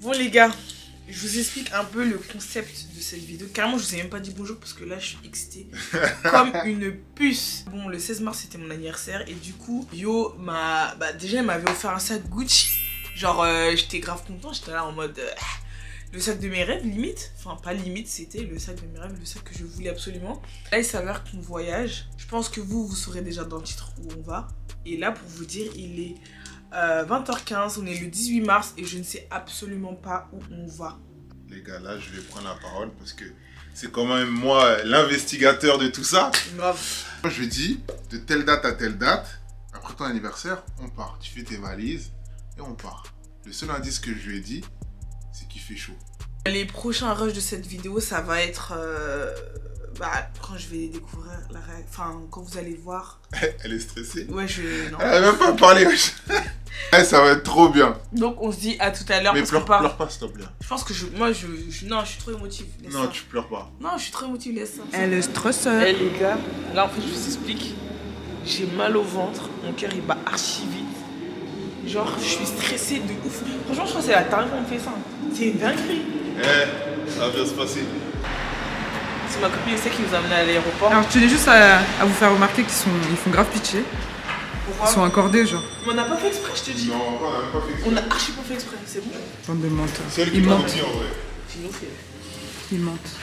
Bon les gars, je vous explique un peu le concept de cette vidéo. Carrément, je vous ai même pas dit bonjour parce que là, je suis excitée comme une puce. Bon, le 16 mars, c'était mon anniversaire et du coup, Yo m'a... déjà, il m'avait offert un sac Gucci. Genre, j'étais grave content, j'étais là en mode... le sac de mes rêves, limite. Enfin, pas limite, c'était le sac de mes rêves, le sac que je voulais absolument. Là, il s'avère qu'on voyage. Je pense que vous saurez déjà dans le titre où on va. Et là, pour vous dire, il est 20h15, on est le 18 mars et je ne sais absolument pas où on va. Les gars, là, je vais prendre la parole parce que c'est quand même moi l'investigateur de tout ça. Grave. Moi, je dis, de telle date à telle date, après ton anniversaire, on part. Tu fais tes valises et on part. Le seul indice que je lui ai dit, c'est qu'il fait chaud. Les prochains rushs de cette vidéo, ça va être quand je vais découvrir la réaction. Enfin, quand vous allez voir. Elle est stressée. Ouais, non. Elle a même pas parlé. Ça va être trop bien. Donc, on se dit à tout à l'heure. Mais pleure pas, s'il te plaît. Je pense que non, je suis trop émotive. Non, ça. tu pleures pas. Non, je suis trop émotive, laisse ça. Elle est stressée. Eh les gars, là en fait, je vous explique. J'ai mal au ventre, mon cœur il bat archi vite. Genre, je suis stressée de ouf. Franchement, je crois que c'est la dernière fois qu'on me fait ça. C'est une dinguerie. Ça va bien se passer. C'est ma copine qui nous a amenés à l'aéroport. Alors, je tenais juste à vous faire remarquer qu'ils font grave pitcher. Pourquoi? Ils sont accordés, genre. Mais on n'a pas fait exprès, je te dis. Non, on n'a pas fait exprès. On a archi pas fait exprès, c'est bon. Bande de menteurs. C'est elle qui Ils m'a mentent. dit en vrai. Tu nous fais. Ils mentent.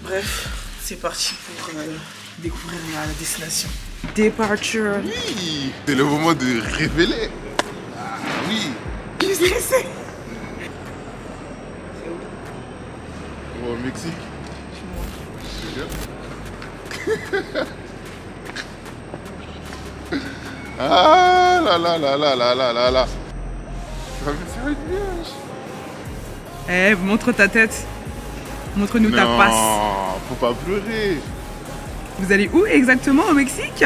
Bref, c'est parti pour découvrir la destination. Departure. Oui, c'est le moment de révéler. Ah oui. Je suis stressée. On va au Mexique. C'est bien. Ah là là là là là là là là. Tu vas me faire une nuage. Eh, montre ta tête. Montre-nous ta passe. Non, faut pas pleurer. Vous allez où exactement au Mexique?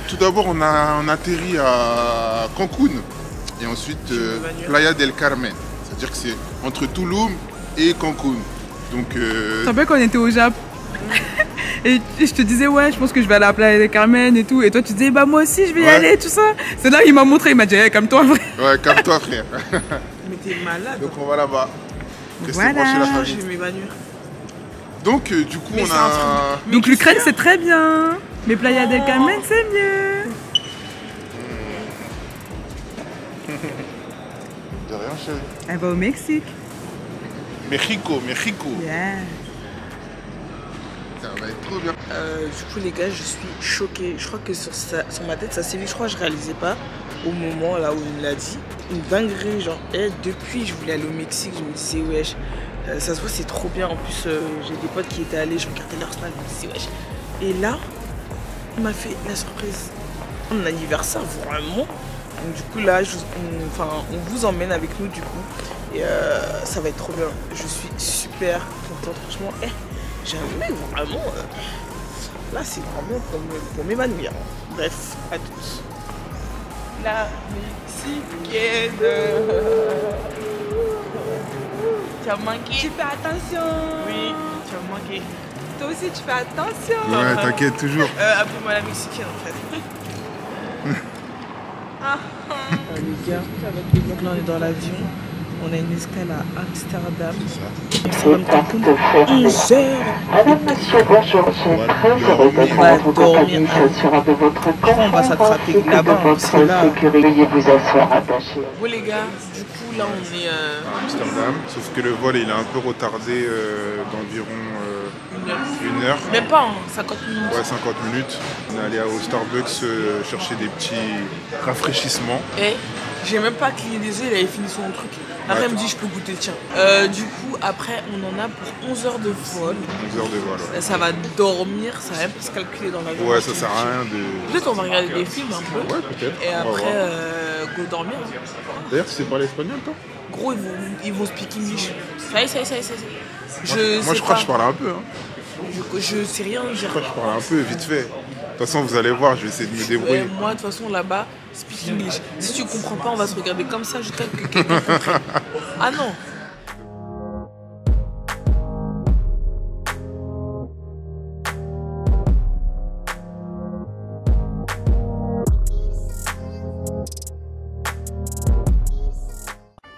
Tout d'abord, on a atterri à Cancun et ensuite Playa del Carmen. C'est-à-dire que c'est entre Tulum et Cancun. Donc, Tu te rappelles quand on était au Japon? Et je te disais, ouais, je pense que je vais aller à la Playa del Carmen et tout. Et toi, tu disais, bah moi aussi, je vais y aller, tout ça. C'est là il m'a montré, il m'a dit, hey, calme-toi, frère. Ouais, calme-toi, frère. Mais t'es malade. Donc, on va là-bas. Restez Voilà. proches de la Je famille. vais m'évanouir. Donc, du coup, Mais on c'est un a... truc. Mais Donc qu'est-ce l'Ukraine, qu'il y a? c'est très bien. Mais Playa del Carmen, c'est mieux. De rien, chérie. Elle va au Mexique. Mexico. Yeah. Ça va être trop bien. Du coup les gars, je suis choquée. Je crois que sur ma tête ça s'est vu. Je crois que je réalisais pas au moment là où il me l'a dit. Une dinguerie, genre depuis je voulais aller au Mexique, je me disais wesh, ça se voit c'est trop bien. En plus j'ai des potes qui étaient allés, je regardais leur snap, je me disais wesh. Et là, on m'a fait la surprise. Mon anniversaire vraiment. Donc du coup là, on vous emmène avec nous du coup. Et ça va être trop bien. Je suis super contente franchement. Jamais vraiment. Là, c'est vraiment pour m'évanouir. Bref, à tous. La Mexicaine. Tu as manqué. Tu fais attention. Oui, tu as manqué. Toi aussi, tu fais attention. Ouais, t'inquiète toujours. Appelle-moi la Mexicaine en fait. Les gars, donc là on est dans l'avion. On a une escale à Amsterdam. Ça va me prendre 11 heures. Monsieur, bonjour, monsieur. Très heureux de joindre votre service sur un de votre On va s'attraper là-bas, parce que là- Veuillez vous asseoir attaché. Bon les gars, du coup là on est Amsterdam. Sauf que le vol, il est un peu retardé d'environ une heure. même pas 50 minutes. Ouais, 50 minutes. On est allé au Starbucks chercher des petits rafraîchissements. Et j'ai même pas cligné des yeux, il avait fini son truc. Après, elle me dit, je peux goûter, tiens. Du coup, après, on en a pour 11 heures de vol. 11 heures de vol. Ouais, Ça va dormir, ça va même pas se calculer dans l'avion. Ouais, ça sert à rien de... Peut-être on va regarder des films un peu. Ouais, peut-être. Et On va après, voir. go dormir. D'ailleurs, tu sais parler espagnol, toi? Gros, ils vont speak English. Ça y est. Moi, je crois que je parle un peu. Hein. Je sais rien dire. Je crois que je parle un peu, vite fait. De toute façon, vous allez voir, je vais essayer de me débrouiller. Moi, de toute façon, là-bas, speak English. Si tu comprends pas, on va se regarder comme ça jusqu'à que quelqu'un comprenne. Ah non.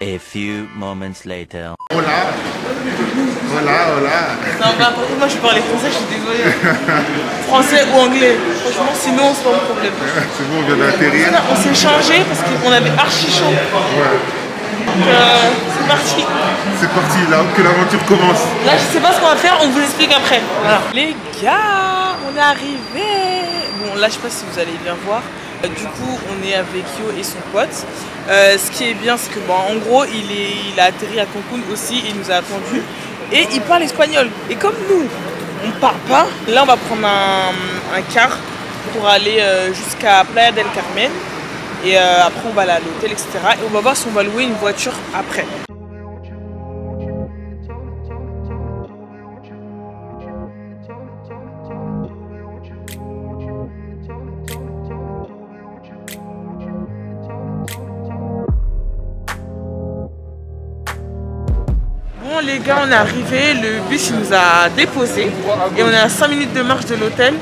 A A few moments later. Hola. Hola, hola. Non, bah, par contre, moi je parlais français, je suis désolée. Français ou anglais. Franchement, sinon, c'est pas mon problème. C'est bon, on vient d'atterrir. On s'est changé parce qu'on avait archi chaud. Ouais. Donc, c'est parti. C'est parti, là que l'aventure commence. Là, je sais pas ce qu'on va faire, on vous explique après. Voilà. Les gars, on est arrivés. Bon, là, je sais pas si vous allez bien voir. Du coup, on est avec Yo et son pote. Ce qui est bien, c'est que, bon, en gros, il a atterri à Cancun aussi, il nous a attendus. Et il parle espagnol. Et comme nous, on parle pas, là, on va prendre un car pour aller jusqu'à Playa del Carmen. Et après, on va aller à l'hôtel, etc. Et on va voir si on va louer une voiture après. Bon les gars, on est arrivés, le bus il nous a déposés et on est à 5 minutes de marche de l'hôtel.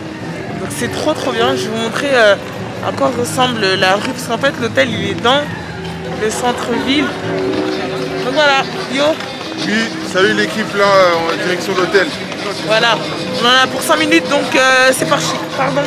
Donc c'est trop bien. Je vais vous montrer à quoi ressemble la rue parce qu'en fait l'hôtel il est dans le centre-ville. Donc voilà, Yo. Oui, salut l'équipe là, en direction de l'hôtel. Voilà, on en a pour 5 minutes donc c'est parti. Pardon.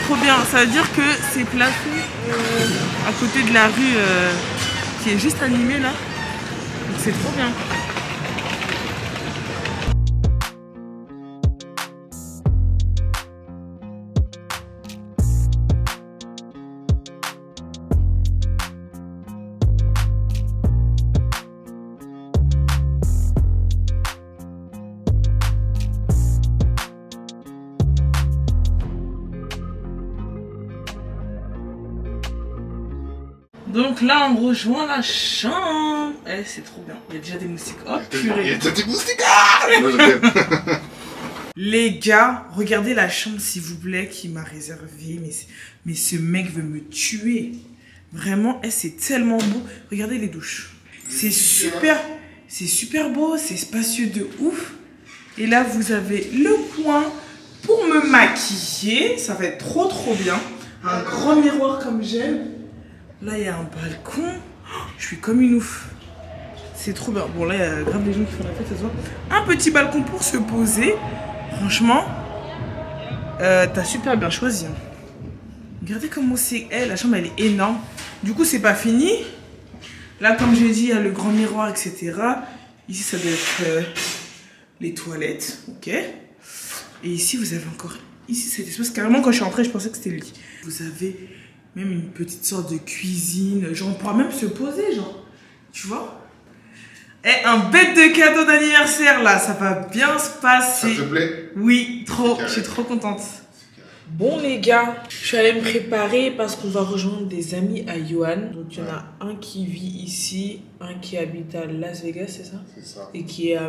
Trop bien, ça veut dire que c'est placé à côté de la rue qui est juste animée là. Donc c'est trop bien. Donc là, on rejoint la chambre. Eh, c'est trop bien. Il y a déjà des moustiques. Oh, purée. Il y a déjà des moustiques. Ah Les gars, regardez la chambre, s'il vous plaît, qui m'a réservé. Mais ce mec veut me tuer. Vraiment, eh, c'est tellement beau. Regardez les douches. C'est super beau. C'est spacieux de ouf. Et là, vous avez le coin pour me maquiller. Ça va être trop bien. Un grand miroir comme j'aime. Là, il y a un balcon. Oh, je suis comme une ouf. C'est trop bien. Bon, là, il y a grave des gens qui font la fête, ça se voit. Un petit balcon pour se poser. Franchement, t'as super bien choisi. Hein. Regardez comment c'est. La chambre, elle est énorme. Du coup, c'est pas fini. Là, comme j'ai dit, il y a le grand miroir, etc. Ici, ça doit être les toilettes. Ok. Et ici, vous avez encore... Ici, cet espace. Carrément, quand je suis rentrée, je pensais que c'était le lit. Vous avez... même une petite sorte de cuisine. Genre, on pourra même se poser, genre. Tu vois? Et un bête de cadeau d'anniversaire, là. Ça va bien se passer. Ça te plaît? Oui, trop. Je suis trop contente. Bon, les gars, je suis allée me préparer parce qu'on va rejoindre des amis à Johan. Donc, il y en a un qui vit ici, un qui habite à Las Vegas, c'est ça? C'est ça. Et qui est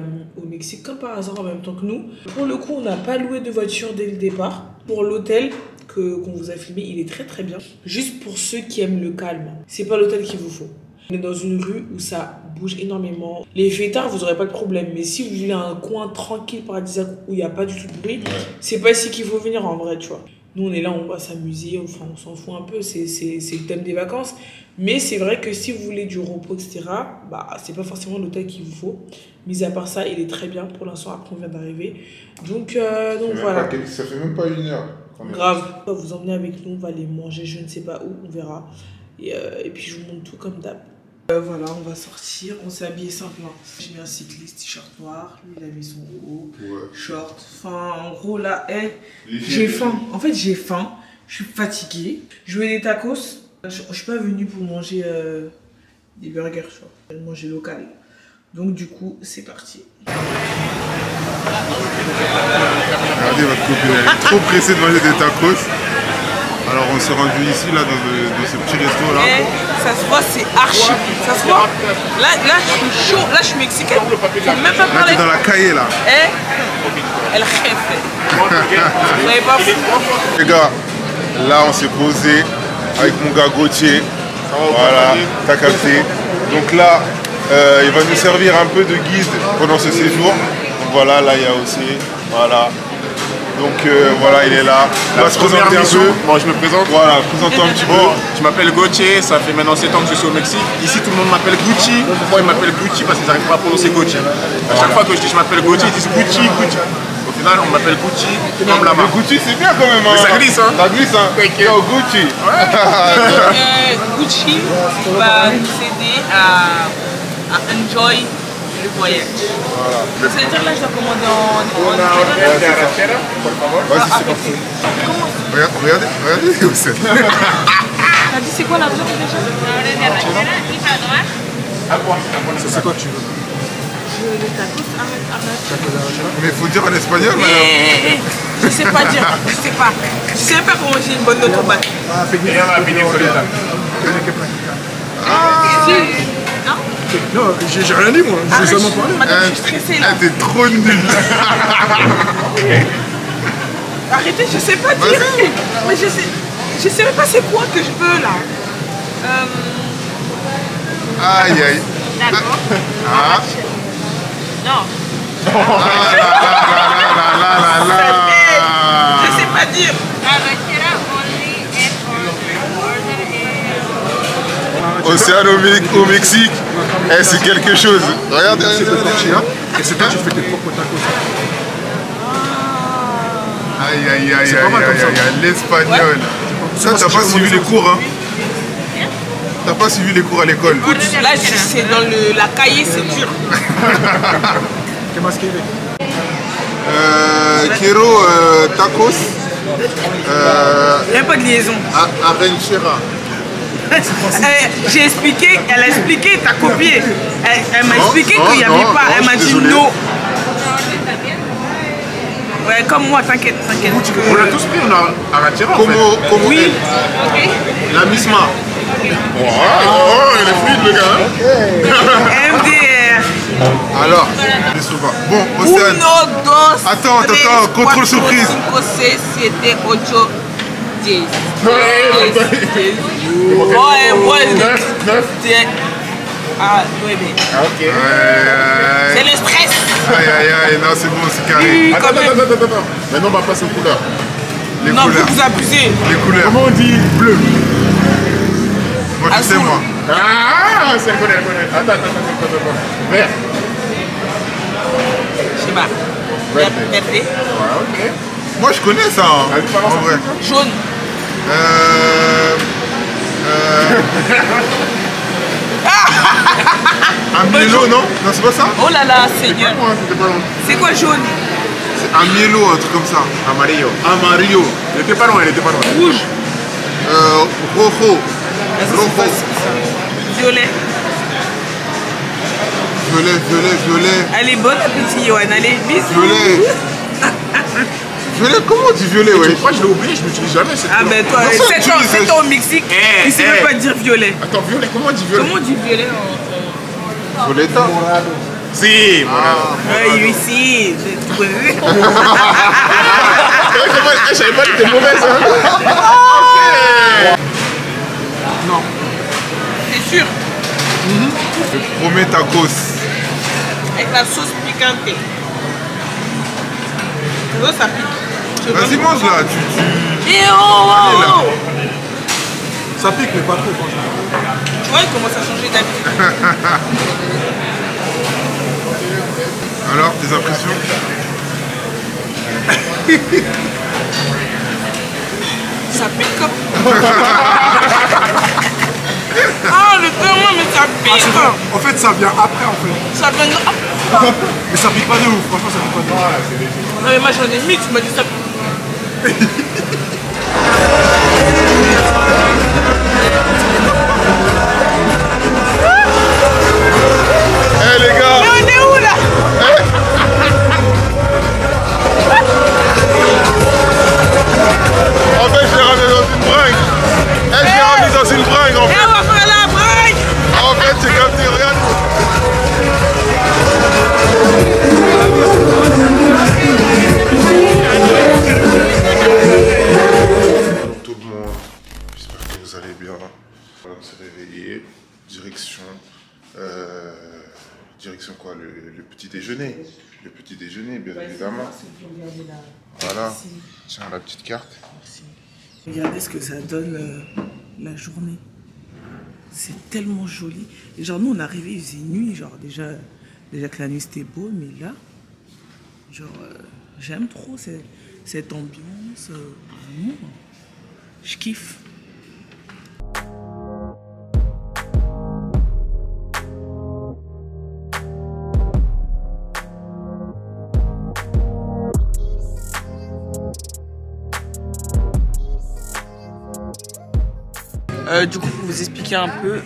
au Mexique, comme par hasard, en même temps que nous. Pour le coup, on n'a pas loué de voiture dès le départ. Pour l'hôtel qu'on vous a filmé, il est très bien. Juste pour ceux qui aiment le calme. C'est pas l'hôtel qu'il vous faut. On est dans une rue où ça bouge énormément. Les fêtards, vous n'aurez pas de problème. Mais si vous voulez un coin tranquille, paradisiaque, où il n'y a pas du tout de bruit, c'est pas ici qu'il faut venir en vrai, tu vois. Nous, on est là, on va s'amuser, enfin, on s'en fout un peu, c'est le thème des vacances. Mais c'est vrai que si vous voulez du repos, etc., bah, c'est pas forcément l'hôtel qu'il vous faut. Mis à part ça, il est très bien pour l'instant, après on vient d'arriver. Donc voilà. Ça fait même pas 1 heure. Grave. On va vous emmener avec nous, on va aller manger, je ne sais pas où, on verra. Et puis je vous montre tout comme d'hab. Voilà, on va sortir, on s'est habillé simple. J'ai mis un cycliste, t-shirt noir, lui il avait son haut, short. Enfin, en gros là, j'ai faim. En fait, j'ai faim, je suis fatiguée. Je voulais des tacos. Je suis pas venue pour manger des burgers, je vois. Je vais manger local. Donc du coup, c'est parti. Regardez votre copine, elle est trop pressée de manger des tacos. Alors on s'est rendu ici là dans ce petit resto là. Ça se voit, c'est archi. Ça se voit. Là je suis chaud, là je suis mexicaine. Faut même pas parler. Là t'es dans la cahier là. Elle rêve. Vous savez pas fou. Les gars, là on s'est posé avec mon gars Gauthier. Voilà, t'as capté. Donc là, il va nous servir un peu de guide pendant ce séjour. Donc voilà, là il y a aussi, voilà. Donc voilà, il est là. Il va se présenter un peu. Bon, je me présente. Voilà, présente-toi un petit peu. Je m'appelle Gauthier, ça fait maintenant 7 ans que je suis au Mexique. Ici, tout le monde m'appelle Gucci. Pourquoi ils m'appellent Gucci? Parce qu'ils n'arrivent pas à prononcer Gucci. À chaque fois que je dis je m'appelle Gauthier, ils disent Gucci, Gucci. Au final, on m'appelle Gucci, comme la marque. Gucci, c'est bien quand même. Hein. Mais ça glisse, hein. Ça glisse, hein. Yo, Gucci. Gucci va nous aider à enjoy le voyage. Voilà. C'est-à-dire là, je dois commander Vas-y, c'est parti. Regardez, Hussein. T'as dit c'est quoi la viande déjà? Ça, c'est quoi que tu veux? Le tacos, arrête. Mais il faut dire en espagnol, madame. Je sais pas dire, je sais pas. Je sais pas comment j'ai une bonne note au bac. Non, j'ai rien dit moi, je vais seulement parler. Madame, je suis stressée là. T'es trop nul. Arrêtez, je sais pas dire. Mais je sais même pas c'est quoi que je veux là. Aïe, aïe. D'accord. Ah. Non. Je sais pas dire. Arrachera only and order. Océano au Mexique, eh, c'est quelque chose. Regarde, C'est de tortilla et c'est toi tu fais tes propres tacos. Aïe, aïe, aïe, C'est pas mal comme ça. aïe, l'espagnol. Ça, t'as pas suivi les cours, hein? T'as pas suivi les cours à l'école. Écoute, là c'est dans la cahier, c'est dur. Qu'est-ce que tu Quiero tacos. Il n'y a pas de liaison. Arranchera. J'ai expliqué, elle a expliqué, t'as copié. Elle m'a expliqué qu'il n'y avait non, pas. Elle m'a je dit suis désolé. non. Ouais, comme moi, t'inquiète, t'inquiète. On l'a tous pris, on a arrachera en fait. Comment Oui. La misma. Oh, il est fluide le gars. MDR. Alors, ne sais pas. Bon, Océane. Uno, dos, Attends, tres, contrôle cuatro, surprise. cinco, seis, siete, ocho, 10. Ouais, 10. Ah, 9. Ok. C'est le stress. Aïe, aïe, aïe, non, c'est bon, c'est carré. Oui, Attends, quand même. attends. Maintenant, on va passer aux couleurs. Les Non, couleurs. vous abusez. Les couleurs. Comment on dit bleu? Moi, tu sais, Azul. moi. Ah, c'est le connaît. Attends. Vert. Je sais pas. Verde. Verde. Ouais, ok. Moi, je connais ça, hein, Vas-y, balance en vrai. Jaune. Un mielo, non? Non, c'est pas ça? Oh là là, Seigneur. Moi, c'était pas loin. C'est quoi jaune? C'est un mielo, un truc comme ça. Amarillo. Amarillo. Il était pas loin. Rouge. Rojo. C'est Rojo. facile, ça. Violet. Violet. Elle est bonne, la petite Yoann. Allez, bisous. Violet. Violet, comment on dit violet, Tu ouais? crois que je l'ai oublié, je l'utilise jamais. cette Ah couleur. ben toi, Non, ça, 7 ans au Mexique, il sait même pas dire violet. Attends, violet, comment on dit violet? Comment on dit violet en... Violetta. Si, Ouais, ici, je trouve. je savais pas que t'étais mauvaise, hein. Non. C'est sûr. Promets tacos. Avec la sauce piquante. Tu vois, ça pique. Vas-y, mange là. Et oh, Ça pique, mais pas trop, franchement. Tu vois, il commence à changer d'habitude. Alors, tes impressions? Ça pique comme... Ah, le paiement, mais ça pique. En fait, ça vient après, en fait. Ça vient de... Mais ça pique pas de ouf, franchement, ça pique pas de ouf. Non mais moi j'en ai mix, tu m'as dit ça pique. Eh les gars! Mais on est où là? En fait, je l'ai ramené dans une bringue. Eh, je l'ai ramené dans une bringue en Et fait. on va faire la braille. En fait, j'ai capté, regarde. Évidemment. Voilà. Tiens, la petite carte. Merci. Regardez ce que ça donne la journée. C'est tellement joli. Et genre, nous, on est arrivés, il faisait nuit. Genre, déjà que la nuit, c'était beau. Mais là, genre, j'aime trop cette ambiance. Vraiment, je kiffe. Du coup, pour vous expliquer un peu,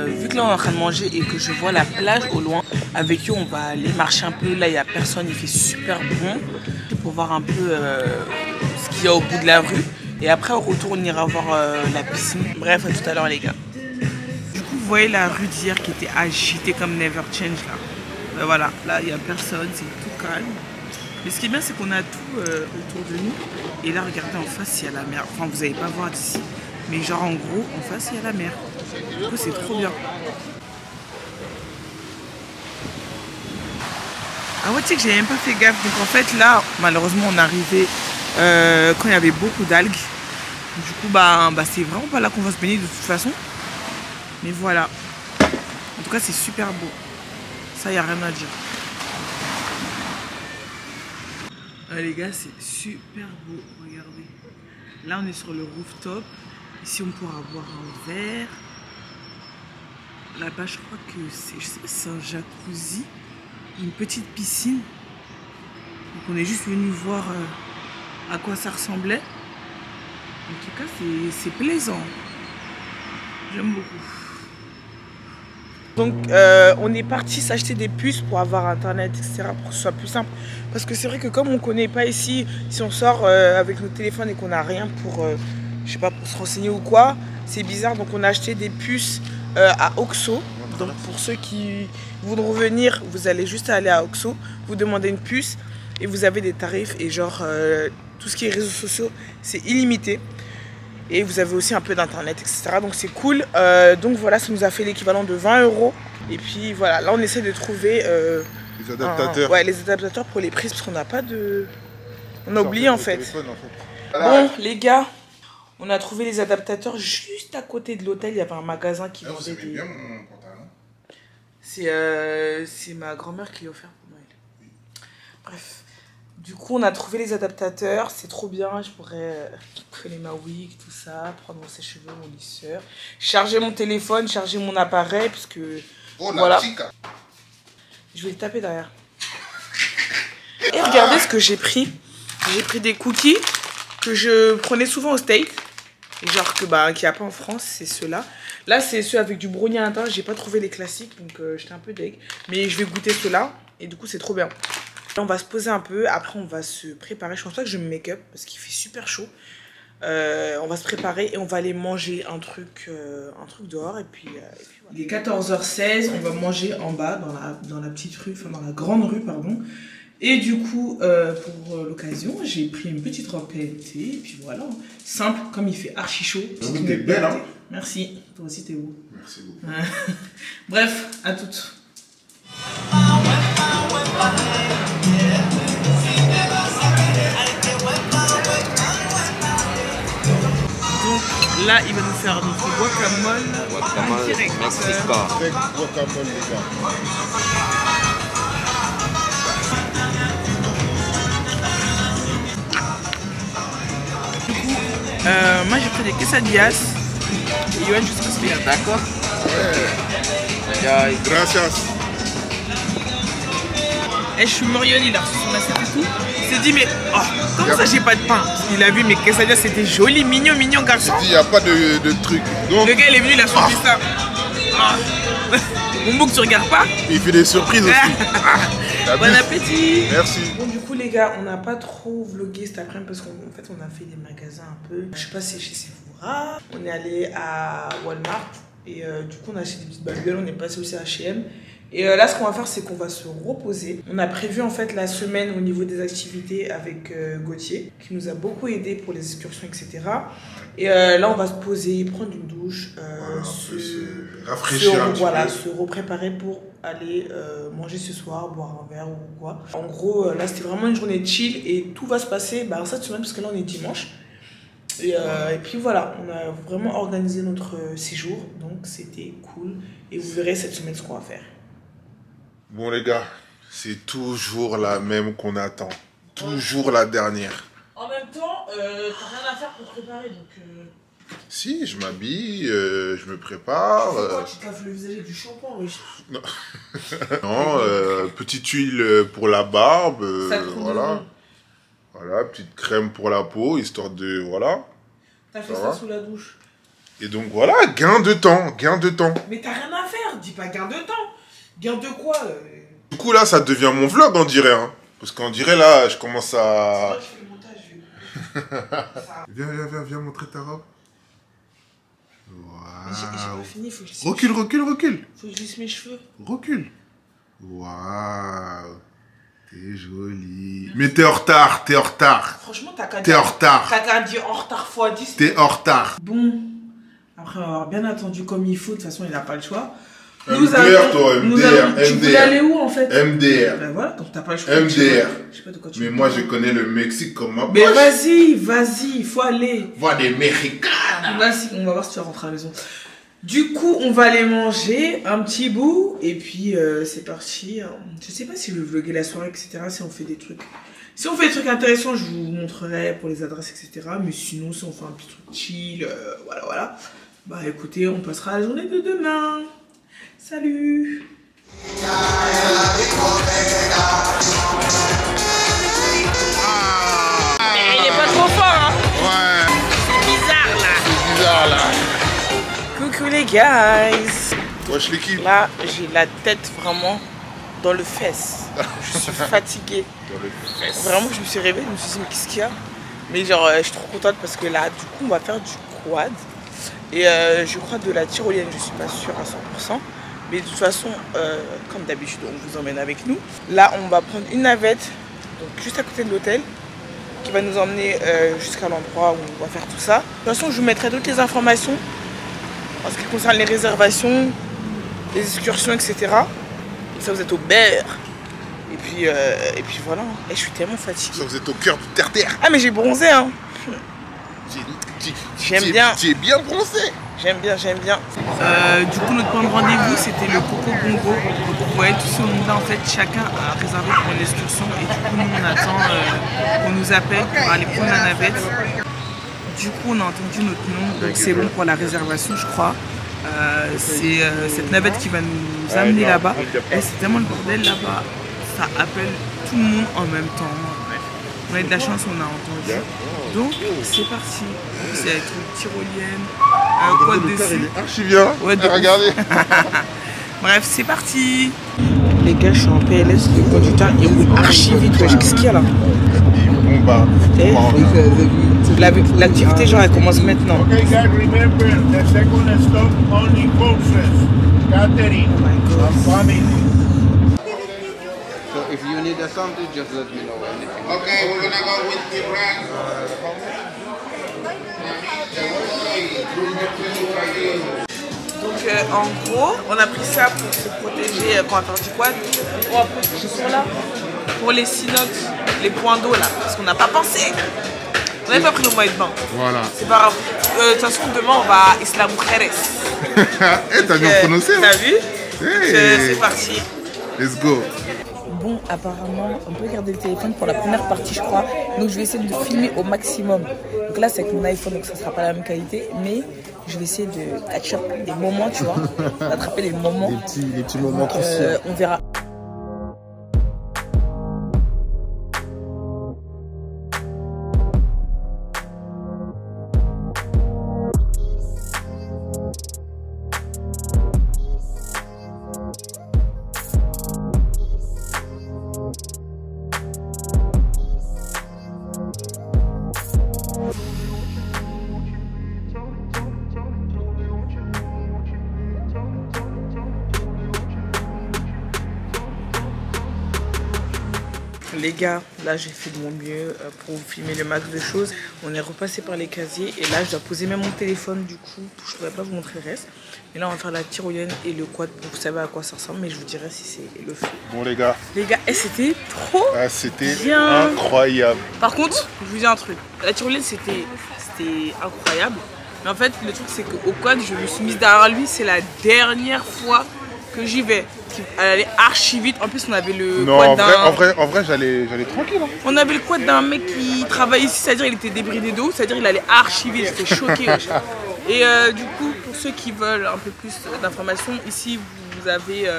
vu que là on est en train de manger et que je vois la plage au loin, avec eux on va aller marcher un peu. Là il n'y a personne, il fait super bon pour voir un peu ce qu'il y a au bout de la rue. Et après au retour on ira voir la piscine. Bref, à tout à l'heure les gars. Du coup vous voyez la rue d'hier qui était agitée comme Never Change là. Ben voilà, là il n'y a personne, c'est tout calme. Mais ce qui est bien c'est qu'on a tout autour de nous. Et là regardez en face il y a la mer. Enfin vous n'allez pas voir d'ici. Mais genre en gros, en face, il y a la mer. Du coup, c'est trop bien. Ah ouais, tu sais que j'ai même pas fait gaffe. Donc en fait, là, malheureusement, on est arrivé quand il y avait beaucoup d'algues. Du coup, bah c'est vraiment pas là qu'on va se baigner de toute façon. Mais voilà. En tout cas, c'est super beau. Ça, il n'y a rien à dire. Les gars, c'est super beau. Regardez. Là, on est sur le rooftop. Ici, on pourra boire un verre. Là-bas, je crois que c'est, je sais pas si c'est un jacuzzi, une petite piscine. Donc, on est juste venu voir à quoi ça ressemblait. En tout cas, c'est plaisant. J'aime beaucoup. Donc, on est parti s'acheter des puces pour avoir internet, etc. pour que ce soit plus simple. Parce que c'est vrai que comme on ne connaît pas ici, si on sort avec nos téléphones et qu'on n'a rien pour... je sais pas, pour se renseigner ou quoi, c'est bizarre. Donc on a acheté des puces à Oxo. Donc pour ceux qui voudront venir, vous allez juste aller à Oxo, vous demandez une puce et vous avez des tarifs. Et genre tout ce qui est réseaux sociaux, c'est illimité. Et vous avez aussi un peu d'internet, etc. Donc c'est cool. Donc voilà, ça nous a fait l'équivalent de 20 €. Et puis voilà, là on essaie de trouver les adaptateurs. Ouais, les adaptateurs pour les prises parce qu'on n'a pas de... On a oublié en fait. Bon les gars, on a trouvé les adaptateurs juste à côté de l'hôtel. Il y avait un magasin qui vendait des... bien mon pantalon. C'est ma grand-mère qui l'a offert pour Noël. Bref. Du coup, on a trouvé les adaptateurs. C'est trop bien. Je pourrais coller ma wig, tout ça, prendre mon sèche-cheveux, mon lisseur, charger mon téléphone, charger mon appareil, parce que... Oh, voilà. Chica. Je vais le taper derrière. Et regardez ce que j'ai pris. J'ai pris des cookies que je prenais souvent au States. Genre que qu'il n'y a pas en France, c'est ceux-là. Là, c'est ceux avec du brownie à l'intérieur. J'ai pas trouvé les classiques, donc j'étais un peu deg. Mais je vais goûter ceux-là. Et du coup, c'est trop bien. Là, on va se poser un peu. Après, on va se préparer. Je pense pas que je me make-up parce qu'il fait super chaud. On va se préparer et on va aller manger un truc dehors. Et puis voilà. Il est 14h16. On va manger en bas, dans la petite rue, enfin dans la grande rue, pardon. Et du coup, pour l'occasion, j'ai pris une petite robe PLT. Et puis voilà, simple, comme il fait archi chaud. T'es belle, hein? Merci, toi aussi t'es beau. Merci beaucoup. Bref, à toutes. Donc là, il va nous faire notre guacamole. Guacamole direct. mexicain. Avec guacamole, les gars. Moi j'ai pris des quesadillas. Et Yoann, je sais pas ce qu'il y a. D'accord. Gracias. Et je suis Morion, il a reçu son assiette et tout. Il s'est dit, mais oh, comment ça j'ai pas de pain? Parce qu'il a vu mes quesadillas, c'était joli, mignon, mignon garçon. Il n'y a pas de truc. Donc, le gars il est venu, il a sorti ça. Ah. Mon bouc, tu regardes pas? il fait des surprises aussi. Bon appétit. Merci. Bon, du coup les gars, on n'a pas trop vlogué cet après-midi parce qu'en fait on a fait des magasins un peu. Je sais pas si c'est chez Sephora. On est allé à Walmart et du coup on a acheté des petites babioles. On est passé aussi à H&M Et là, ce qu'on va faire, c'est qu'on va se reposer. On a prévu en fait la semaine au niveau des activités avec Gauthier, qui nous a beaucoup aidé pour les excursions, etc. Et là, on va se poser, prendre une douche, se rafraîchir un petit peu. Se repréparer pour aller manger ce soir, boire un verre ou quoi. En gros, là, c'était vraiment une journée chill et tout va se passer cette semaine, parce que là, on est dimanche. Et puis voilà, on a vraiment organisé notre séjour, donc c'était cool. Et vous verrez cette semaine ce qu'on va faire. Bon les gars, c'est toujours la même qu'on attend. Toujours la dernière. En même temps, t'as rien à faire pour préparer, donc... Si, je m'habille, je me prépare. Pourquoi tu t'as fait le visage avec du shampoing, oui. Non, non petite huile pour la barbe, voilà. Voilà, petite crème pour la peau, histoire de... Voilà. T'as fait ça sous la douche. Et donc voilà, gain de temps, gain de temps. Mais t'as rien à faire, dis pas gain de temps. Gain de quoi Du coup là, ça devient mon vlog, on dirait. Hein. Parce qu'on dirait là, je commence à... C'est moi qui fais le montage. Viens montrer ta robe. Waouh. J'ai pas fini, faut que je lisse Recule. Faut que je lisse mes cheveux. Recule. Waouh. T'es jolie. Mais t'es en retard, Franchement, t'as qu'à dire... T'es en retard. T'as qu'à dire en retard x10. T'es en retard. Bon, après avoir bien attendu comme il faut, de toute façon, il n'a pas le choix. MDR, toi, MDR. Tu voulais aller où, en fait? MDR. Ben voilà, donc t'as pas le choix. MDR. Je sais pas de quoi tu Mais parles. moi, je connais le Mexique comme ma poche. Mais vas-y, il faut aller. Voir des Mexicains. Vas-y, on va voir si tu vas rentrer à la maison. Du coup, on va aller manger un petit bout. Et puis, c'est parti. Je sais pas si je vais vlogger la soirée, etc. Si on fait des trucs. Si on fait des trucs intéressants, je vous montrerai pour les adresses, etc. Mais sinon, si on fait un petit truc chill, voilà. Bah écoutez, on passera la journée de demain. Salut. Il est pas trop fort, hein. Ouais. C'est bizarre là. Coucou les guys. Wesh l'équipe. Là, j'ai la tête vraiment dans le fesse. Je suis fatiguée. Dans le fesse. Vraiment, je me suis réveillée, je me suis dit mais qu'est-ce qu'il y a? Mais genre, je suis trop contente parce que là, du coup, on va faire du quad. Et je crois de la tyrolienne, je suis pas sûre à 100%. Mais de toute façon, comme d'habitude, on vous emmène avec nous. Là, on va prendre une navette, donc juste à côté de l'hôtel, qui va nous emmener jusqu'à l'endroit où on va faire tout ça. De toute façon, je vous mettrai toutes les informations en ce qui concerne les réservations, les excursions, etc. Et ça, vous êtes au beurre. Et puis voilà. Et je suis tellement fatiguée. Ça, vous êtes au cœur du terre-terre. Ah, mais j'ai bronzé, hein. J'aime bien. Tu es bien bronzé. J'aime bien. Du coup, notre point de rendez-vous, c'était le Coco Bongo. Donc, vous voyez, tout ce monde-là, en fait, chacun a réservé pour une excursion. Et du coup, nous, on attend qu'on nous appelle pour aller prendre la navette. Du coup, on a entendu notre nom, donc c'est bon pour la réservation, je crois. C'est cette navette qui va nous amener là-bas. Et c'est tellement le bordel là-bas, ça appelle tout le monde en même temps. On a eu de la chance, on a entendu. Donc, c'est parti. C'est avec une tyrolienne, quad dessus. Il est archi bien. Ouais, regardez. Bref, c'est parti. Les gars, je suis en PLS, le conducteur il roule archi vite. Qu'est-ce qu'il y a là? L'activité, genre, elle commence maintenant. Okay, guys, remember the second stop only closest. Catherine, I'm coming. So if you need something, just let me know anything. Okay, we're gonna go with the brand. Donc en gros, on a pris ça pour se protéger quand on va faire du quad. On va protéger ce là pour les synops, les points d'eau là, parce qu'on n'a pas pensé. On n'avait pas pris nos moyens de bain. Voilà. C'est pas grave. De toute façon, demain on va à Isla Mujeres. Eh, t'as bien prononcé. T'as vu? Hey. C'est parti. Let's go. Bon, apparemment, on peut garder le téléphone pour la première partie, je crois. Donc, je vais essayer de filmer au maximum. Donc là, c'est avec mon iPhone, donc ça sera pas la même qualité. Mais je vais essayer de catch up des moments, tu vois. D'attraper les moments. Les petits moments cruciaux. On verra. les gars, là j'ai fait de mon mieux pour vous filmer le max de choses. On est repassé par les casiers et là je dois poser même mon téléphone du coup. Je ne pourrais pas vous montrer le reste. Mais là on va faire la tyrolienne et le quad pour vous savez à quoi ça ressemble. Mais je vous dirai si c'est le feu. Bon les gars. Les gars, c'était trop c'était bien. Incroyable. Par contre, je vous dis un truc. La tyrolienne c'était incroyable. Mais en fait le truc c'est qu'au quad je me suis mise derrière lui. C'est la dernière fois que j'y vais. Elle allait archi vite. En plus, on avait le quad d'un... En vrai, j'allais tranquille. Hein. On avait le quad d'un mec qui travaille ici, c'est-à-dire il était débridé d'eau, c'est-à-dire il allait archi vite. J'étais choquée. Et du coup, pour ceux qui veulent un peu plus d'informations, ici vous avez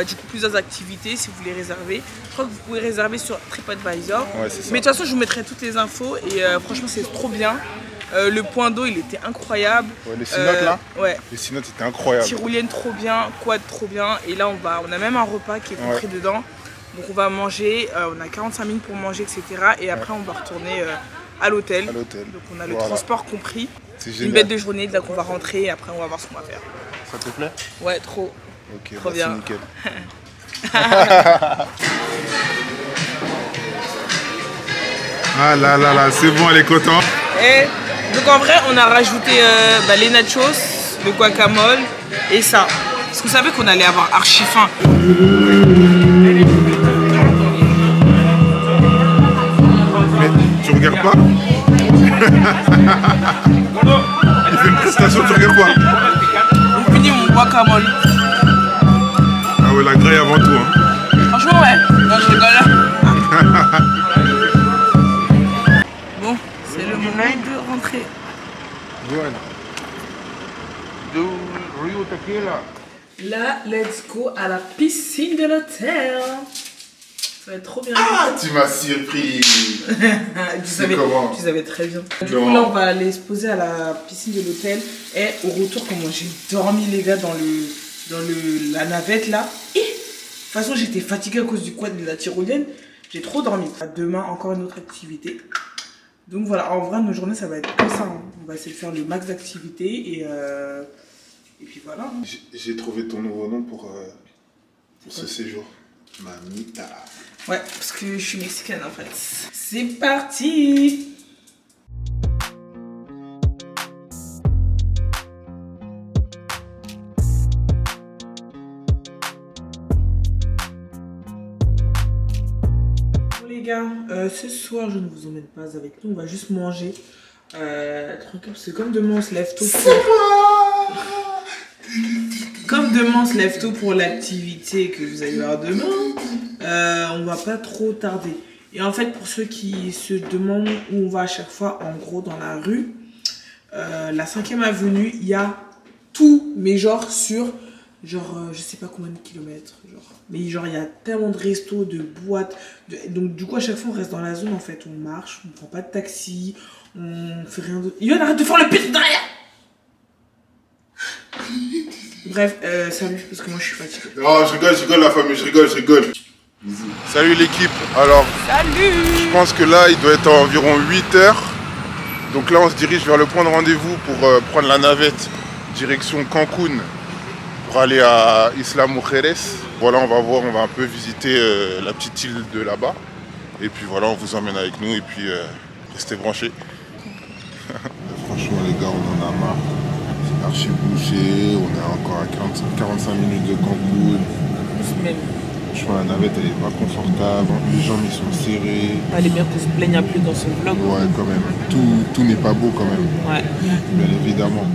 du coup plusieurs activités si vous voulez réserver. Je crois que vous pouvez réserver sur TripAdvisor. Ouais, c'est ça. Mais de toute façon, je vous mettrai toutes les infos et franchement, c'est trop bien. Le point d'eau il était incroyable. Ouais, les cinottes là. Ouais. Les cinottes c'était incroyable. Tyrolienne trop bien, quad trop bien. Et là on a même un repas qui est compris dedans. Donc on va manger, on a 45 minutes pour manger, etc. Et après on va retourner à l'hôtel. Donc on a le transport compris. Une bête de journée, là qu'on va rentrer et après on va voir ce qu'on va faire. Ça te plaît? Ouais, trop. Ok, trop bien. Nickel. Ah là là là, c'est bon, elle est contente. Et donc en vrai, on a rajouté les nachos, le guacamole et ça. Parce que vous savez qu'on allait avoir archi faim. Mais tu regardes pas? Il fait une prestation, tu regardes pas? On finit mon guacamole. Ah ouais, la graille avant tout. Hein. Franchement, ouais. Non, je rigole. Bon, c'est le moment de rentrer. Là, let's go à la piscine de l'hôtel. Ça va être trop bien. Ah, tu m'as surpris. Tu savais très bien. Du coup, là, on va aller se poser à la piscine de l'hôtel. Et au retour, comment j'ai dormi, les gars, dans la navette, là. Et de toute façon, j'étais fatiguée à cause du quad de la tyrolienne. J'ai trop dormi. Demain, encore une autre activité. Donc voilà, en vrai, nos journées, ça va être comme ça. Hein. On va essayer de faire le max d'activités et puis voilà. Hein. J'ai trouvé ton nouveau nom pour ce séjour. Mamita. Ouais, parce que je suis mexicaine en fait. C'est parti! Bon les gars, ce soir je ne vous emmène pas avec nous, on va juste manger. Tranquille, parce que comme demain on se lève tôt. Comme demain on se lève tôt pour l'activité que vous allez voir demain, on va pas trop tarder. Et en fait, pour ceux qui se demandent où on va à chaque fois, en gros dans la rue, la 5e avenue, il y a tout, mais genre sur, je sais pas combien de kilomètres, genre. Mais genre il y a tellement de restos, de boîtes, donc du coup à chaque fois on reste dans la zone en fait, on marche, on prend pas de taxi, on fait rien d'autre. Yon, arrête de faire le pire derrière! Bref, salut, parce que moi je suis fatiguée. Non, je rigole la famille, je rigole. Salut l'équipe, alors salut. Je pense que là il doit être environ 8 h. Donc là on se dirige vers le point de rendez-vous pour prendre la navette direction Cancun pour aller à Isla Mujeres. Voilà, on va voir, on va un peu visiter la petite île de là-bas. Et puis voilà, on vous emmène avec nous et puis restez branchés. Franchement les gars, on en a marre. C'est archi bouché, on est encore à 45 minutes de Cancun. Franchement la navette elle est pas confortable, les jambes ils sont serrés. Allez bien qu'on se plaigne un peu dans son vlog. Ouais quand même, tout n'est pas beau quand même. Ouais. Bien évidemment.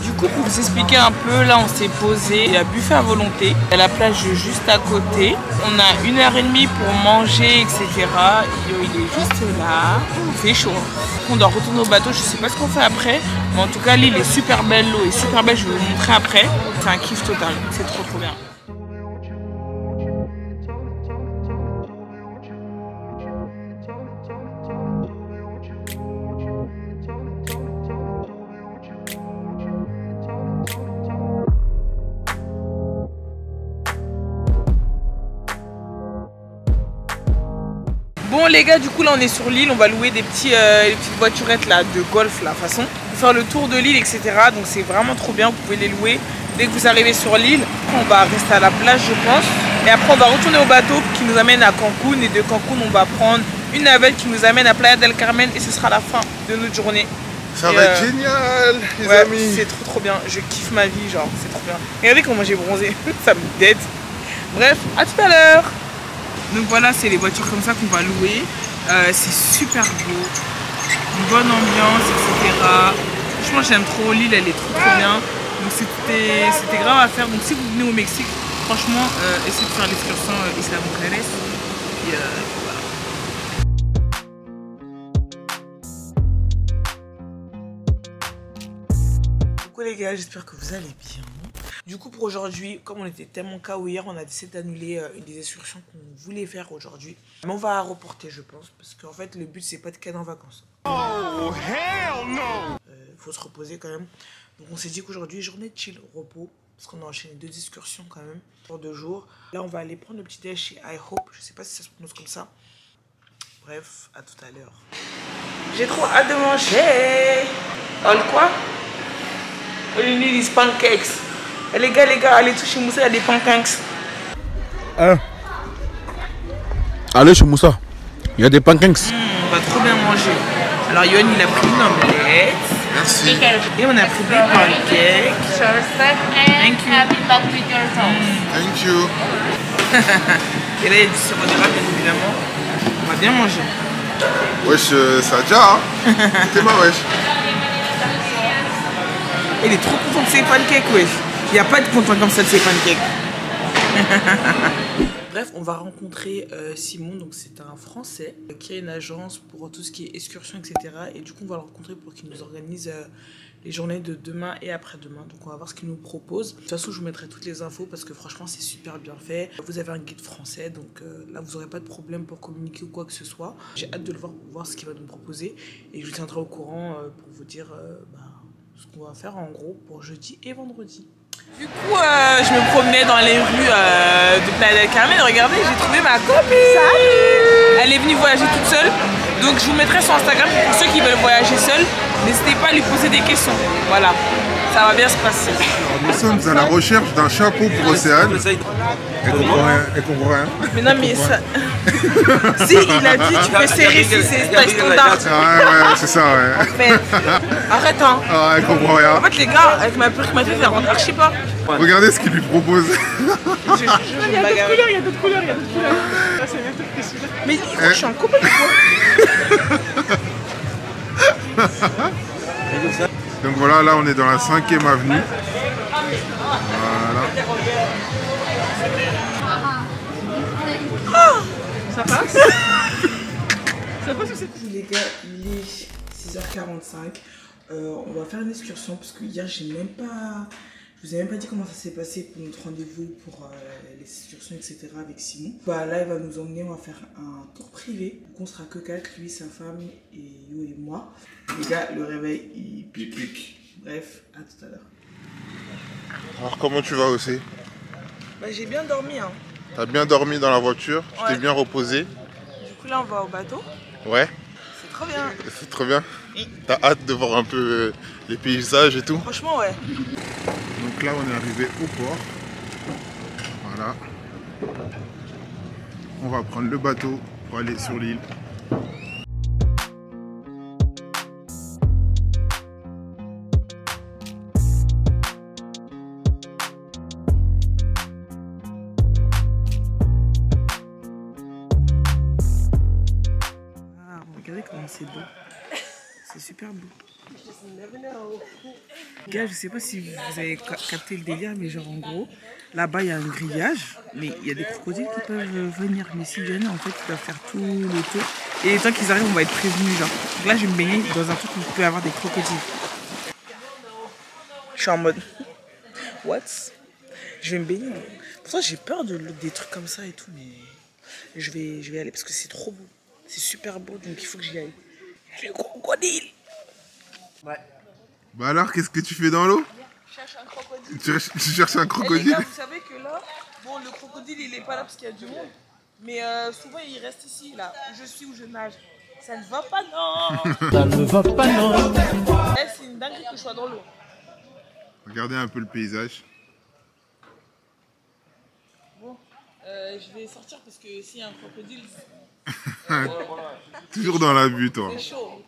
Du coup, pour vous expliquer un peu, là on s'est posé, il y a buffet à volonté, il y a la plage juste à côté. On a 1h30 pour manger, etc. Il est juste là, il fait chaud. On doit retourner au bateau, je sais pas ce qu'on fait après, mais en tout cas l'île est super belle, l'eau est super belle, je vais vous montrer après. C'est un kiff total, c'est trop bien. Bon les gars, du coup là on est sur l'île, on va louer des les petites voiturettes là de golf là façon pour faire le tour de l'île etc. Donc c'est vraiment trop bien, vous pouvez les louer dès que vous arrivez sur l'île. On va rester à la plage je pense et après on va retourner au bateau qui nous amène à Cancun et de Cancun on va prendre une navette qui nous amène à Playa del Carmen et ce sera la fin de notre journée. Ça va être génial les ouais, amis. C'est trop bien, je kiffe ma vie genre, c'est trop bien. Regardez comment j'ai bronzé, ça me dette. Bref, à tout à l'heure. Donc voilà, c'est les voitures comme ça qu'on va louer. C'est super beau, une bonne ambiance, etc. Franchement, j'aime trop l'île, elle est trop bien. Donc c'était grave à faire. Donc si vous venez au Mexique, franchement, essayez de faire l'excursion Isla Mujeres. Et voilà. Coucou les gars, j'espère que vous allez bien. Du coup pour aujourd'hui, comme on était tellement KO hier, on a décidé d'annuler une des excursions qu'on voulait faire aujourd'hui. Mais on va reporter je pense, parce qu'en fait le but c'est pas de caler en vacances. Oh hell no! Faut se reposer quand même. Donc on s'est dit qu'aujourd'hui, journée de chill, repos, parce qu'on a enchaîné 2 excursions quand même, pour 2 jours. Là on va aller prendre le petit déj chez I Hope, je sais pas si ça se prononce comme ça. Bref, à tout à l'heure. J'ai trop hâte de manger. All quoi? All you need is pancakes. Et les gars, allez tout chez Moussa, il y a des pancakes. Hein? Allez chez Moussa, il y a des pancakes. On va trop bien manger. Alors Yoann, il a pris une omelette. Merci. Et on a pris des pancakes. Thank you. Happy back with your toes. Thank you. Et là, il y a du sirop d'érable, bien évidemment. On va bien manger. Wesh, ça déjà, hein? T'es ma wesh. Il est trop content de ses pancakes, wesh. Il n'y a pas de content comme ça de ses pancakes. Bref, on va rencontrer Simon, donc c'est un Français qui a une agence pour tout ce qui est excursion, etc. Et du coup, on va le rencontrer pour qu'il nous organise les journées de demain et après-demain. Donc on va voir ce qu'il nous propose. De toute façon, je vous mettrai toutes les infos parce que franchement, c'est super bien fait. Vous avez un guide français, donc là, vous n'aurez pas de problème pour communiquer ou quoi que ce soit. J'ai hâte de le voir pour voir ce qu'il va nous proposer. Et je vous tiendrai au courant pour vous dire ce qu'on va faire en gros pour jeudi et vendredi. Du coup, je me promenais dans les rues de Playa del Carmen. Regardez, j'ai trouvé ma copine. Salut. Elle est venue voyager toute seule. Donc je vous mettrai sur Instagram pour ceux qui veulent voyager seuls. N'hésitez pas à lui poser des questions. Voilà, ça va bien se passer. Alors, nous sommes à la recherche d'un chapeau pour Océane. Elle comprend rien. Elle comprend rien. Mais non, mais ça. Si, il a dit tu peux serrer si c'est taille standard. Ouais, c'est ça, ouais. En fait, arrête hein. Ah, elle comprend rien. En fait, les gars, avec ma perruque, ma tête, elle rentre archi pas. Regardez ce qu'il lui propose. Il y a d'autres couleurs, il y a d'autres couleurs, il y a d'autres couleurs. Là, c'est même plus celui-là. Mais je suis en couple avec toi. Donc voilà, là on est dans la 5e avenue. Voilà. Ça passe. Ça passe ou c'est cool les gars, il est 6h45. On va faire une excursion parce que hier j'ai même pas... Je vous ai même pas dit comment ça s'est passé pour notre rendez-vous pour les excursions etc avec Simon. Bah là il va nous emmener, on va faire un tour privé. Donc on sera que 4, lui, sa femme et Yo et moi. Les gars, le réveil il pique. Bref, à tout à l'heure. Alors comment tu vas aussi? Bah j'ai bien dormi hein. T'as bien dormi dans la voiture? Tu t'es bien reposé? Du coup là on va au bateau. Ouais. C'est trop bien. C'est trop bien. T'as hâte de voir un peu les paysages et tout? Franchement ouais. Donc là on est arrivé au port. Voilà. On va prendre le bateau pour aller sur l'île. Regardez comment c'est beau. C'est super beau. Gars, je sais pas si vous avez capté le délire, mais genre en gros, là-bas il y a un grillage, mais il y a des crocodiles qui peuvent venir. Mais s'ils viennent, en fait, ils doivent faire tout le tour. Et le temps qu'ils arrivent, on va être prévenus. Genre. Donc là, je vais me baigner dans un truc où il peut y avoir des crocodiles. Je suis en mode, what? Je vais me baigner. Pourtant, j'ai peur des trucs comme ça et tout, mais je vais y aller parce que c'est trop beau. C'est super beau, donc il faut que j'y aille. Il y a le crocodile. Ouais. Bah alors, qu'est-ce que tu fais dans l'eau? Je cherche un crocodile. Tu cherches un crocodile? Et les gars, vous savez que là, bon, le crocodile, il est pas là parce qu'il y a du monde. Mais souvent, il reste ici, là, où je suis, où je nage. Ça ne va pas, non. Ça ne va pas, non. C'est une dinguerie que je sois dans l'eau. Regardez un peu le paysage. Bon, je vais sortir parce que s'il y a un crocodile, Toujours dans la vue, toi. c'est chaud.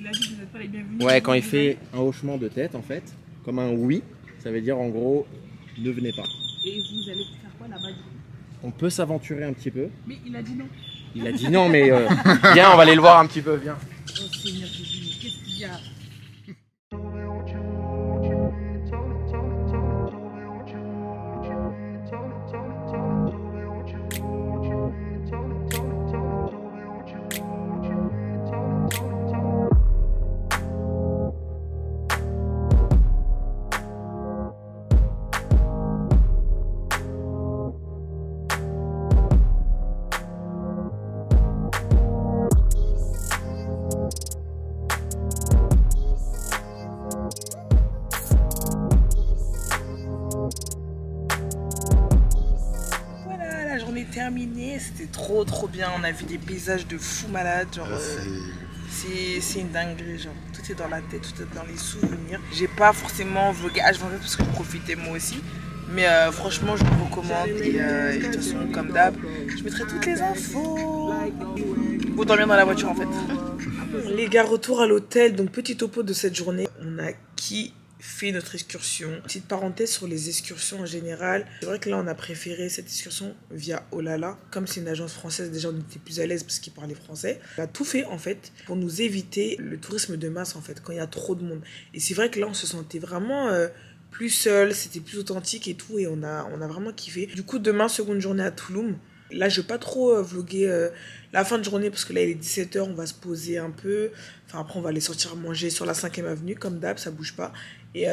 Il a dit que vous n'êtes pas les bienvenus. Ouais, quand il fait un hochement de tête, en fait, comme un oui, ça veut dire en gros, ne venez pas. Et vous allez faire quoi là-bas? On peut s'aventurer un petit peu. Mais il a dit non. Il a dit non, mais viens, on va aller le voir un petit peu, viens. Oh Seigneur Jésus, qu'est-ce qu'il y a? Terminé, c'était trop bien, on a vu des paysages de fou malade, genre c'est une dinguerie, genre tout est dans la tête, tout est dans les souvenirs. J'ai pas forcément vlogué H24 parce que je profitais moi aussi, mais franchement je vous recommande et de toute façon comme d'hab, je mettrai toutes les infos. Vous dormir dans la voiture en fait. Les gars, retour à l'hôtel, donc petit topo de cette journée, on a fait notre excursion. Petite parenthèse sur les excursions en général. C'est vrai que là, on a préféré cette excursion via Olala. Comme c'est une agence française, déjà, on était plus à l'aise parce qu'ils parlaient français. On a tout fait, en fait, pour nous éviter le tourisme de masse, en fait, quand il y a trop de monde. Et c'est vrai que là, on se sentait vraiment plus seul, c'était plus authentique et tout, et on a vraiment kiffé. Du coup, demain, seconde journée à Tulum. Là, je vais pas trop vlogger la fin de journée parce que là, il est 17 h, on va se poser un peu. Enfin, après, on va aller sortir manger sur la 5e avenue, comme d'hab, ça bouge pas. Et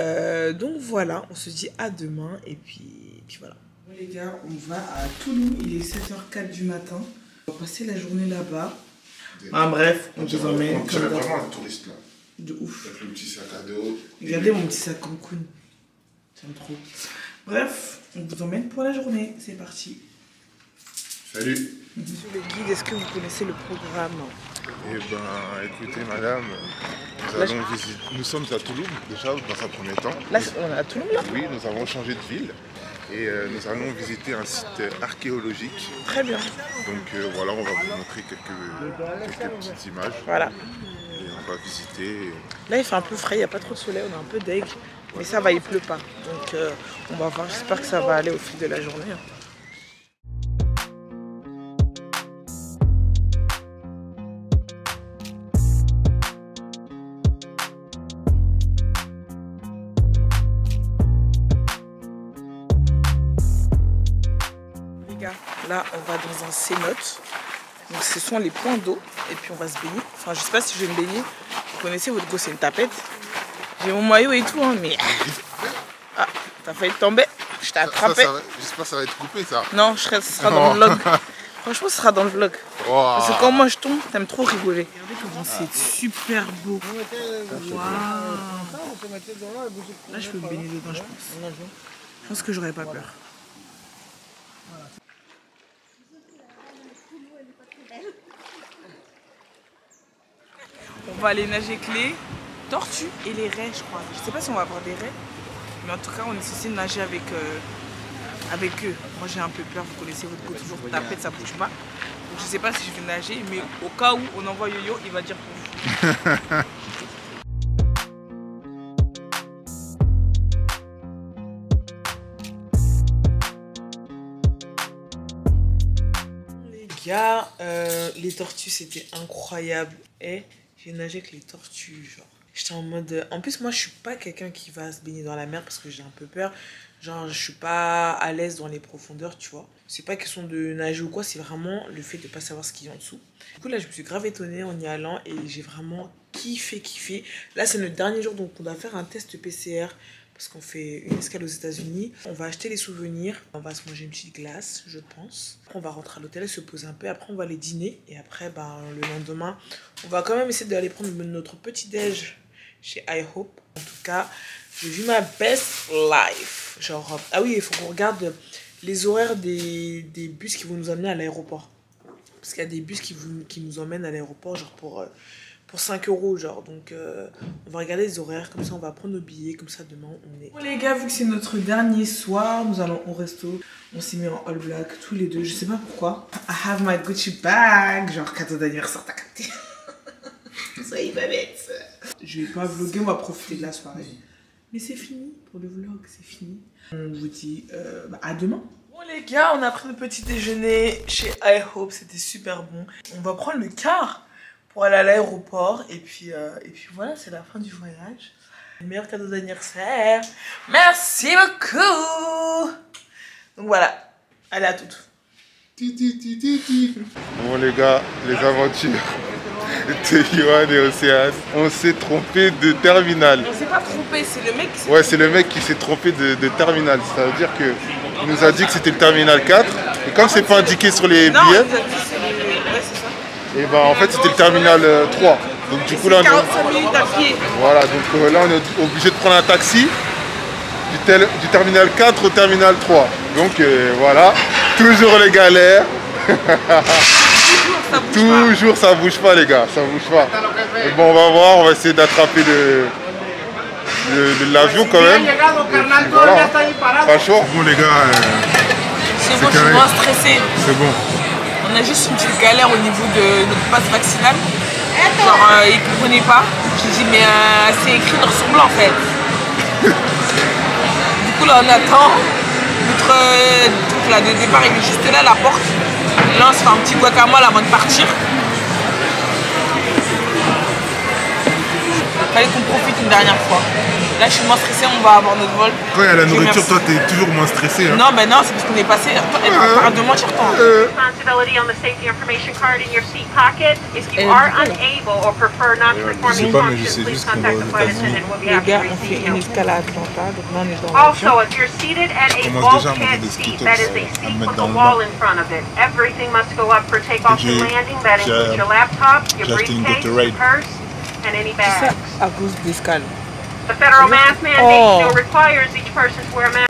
donc voilà, on se dit à demain et puis voilà. Bon les gars, on va à Tulum, il est 7h04 du matin. On va passer la journée là-bas. Ah bref, on vous emmène. On dirait vraiment un touriste là. De ouf. Avec le petit sac à dos. Regardez mon petit sac Cancun. J'aime trop. Bref, on vous emmène pour la journée. C'est parti. Salut. Monsieur le guide, est-ce que vous connaissez le programme? Eh ben, écoutez, madame, nous sommes à Tulum, déjà, dans un premier temps. Là, on est à Tulum, là? Oui, nous avons changé de ville et nous allons visiter un site archéologique. Très bien. Donc voilà, on va vous montrer quelques petites images. Voilà. Et on va visiter. Là, il fait un peu frais, il n'y a pas trop de soleil, on a un peu deg. Mais ça va, il pleut pas. Donc on va voir, j'espère que ça va aller au fil de la journée. Là, on va dans un cénote. Donc, ce sont les points d'eau. Et puis, on va se baigner. Enfin, je sais pas si je vais me baigner. Vous connaissez, votre go, c'est une tapette. J'ai mon maillot et tout, hein, mais... Ah, t'as failli tomber. Je t'ai attrapé. J'espère que ça va être coupé, ça. Non, ce sera dans le vlog. Franchement, ce sera dans le vlog. Oh. Parce que quand moi, je tombe, t'aimes trop rigoler. Regardez comment c'est super beau. Waouh. Là, je peux me baigner dedans, je pense. Je pense que j'aurais pas peur. On va aller nager avec les tortues et les raies, je crois. Je sais pas si on va avoir des raies, mais en tout cas, on est censé nager avec eux. Moi, j'ai un peu peur, vous connaissez votre go, toujours tapette, ça bouge pas. Donc, je sais pas si je vais nager, mais au cas où on envoie Yo-Yo, il va dire pour vous. gars, les tortues c'était incroyable. Et j'ai nagé avec les tortues, genre. J'étais en mode... En plus, moi, je suis pas quelqu'un qui va se baigner dans la mer parce que j'ai un peu peur. Genre, je suis pas à l'aise dans les profondeurs, tu vois. C'est pas question de nager ou quoi, c'est vraiment le fait de pas savoir ce qu'il y a en dessous. Du coup, là, je me suis grave étonnée en y allant et j'ai vraiment kiffé. Là, c'est notre dernier jour, donc on doit faire un test PCR parce qu'on fait une escale aux États-Unis. On va acheter les souvenirs, on va se manger une petite glace, je pense. Après, on va rentrer à l'hôtel, se poser un peu. Après, on va aller dîner et après, le lendemain, on va quand même essayer d'aller prendre notre petit-déj chez IHOP. En tout cas, j'ai vu ma best life. Genre, ah oui, il faut qu'on regarde les horaires des bus qui vont nous amener à l'aéroport. Parce qu'il y a des bus qui nous emmènent à l'aéroport, genre pour 5 €, genre. Donc, on va regarder les horaires, comme ça, on va prendre nos billets, comme ça, demain, on est... Bon, les gars, vu que c'est notre dernier soir, nous allons au resto. On s'est mis en all black, tous les deux, je sais pas pourquoi. I have my Gucci bag, genre cadeau d'anniversaire, t'as capté. Soyez pas bête. Je vais pas vlogger, on va profiter de la soirée. Mais c'est fini pour le vlog, c'est fini. On vous dit à demain. Bon les gars, on a pris le petit déjeuner chez IHOP, c'était super bon. On va prendre le car pour aller à l'aéroport et puis voilà, c'est la fin du voyage. Le meilleur cadeau d'anniversaire. Merci beaucoup. Donc voilà, allez à toutes. Bon les gars, les aventures de Yohan et Océane. On s'est trompé de terminal. On s'est pas trompé, c'est le mec qui s'est... Ouais, c'est le mec qui s'est trompé de terminal. Ça veut dire que il nous a dit que c'était le terminal 4. Et comme c'est pas indiqué sur les billets, ouais, c'est ça. Et en fait c'était le terminal 3. Donc du coup là on 45 minutes à pied. Voilà, donc là on est obligé de prendre un taxi du terminal 4 au terminal 3. Donc voilà, toujours les galères. Toujours ça bouge pas les gars, ça bouge pas. Mais bon, on va voir, on va essayer d'attraper l'avion quand même. Voilà, pas chaud. Bon les gars, c'est bon, je suis moins stressée. C'est bon. On a juste une petite galère au niveau de notre passe vaccinale. Genre, ils ne comprenaient pas. J'ai dit, mais c'est écrit noir sur blanc en fait. Du coup là on attend. Notre truc là de départ il est juste là, la porte. Là on se fait un petit guacamole avant de partir. Fallait qu'on profite une dernière fois. Là je suis moins stressée, on va avoir notre vol. Quand il y a la nourriture, toi t'es toujours moins stressé. Hein. Non, ben non, c'est parce qu'on est passé. Arrête de mentir, toi. Responsibility on the safety information card in your seat pocket. If you are unable or prefer not to perform these functions, please contact the flight attendant. We'll be happy to receive you. Also, if you're seated at a bulkhead seat, that is a seat with a wall in front of it. Everything must go up for takeoff and landing. That includes your laptop, your briefcase, your purse, and any bags. À cause d'escale. The federal mask mandate still requires each person to wear a mask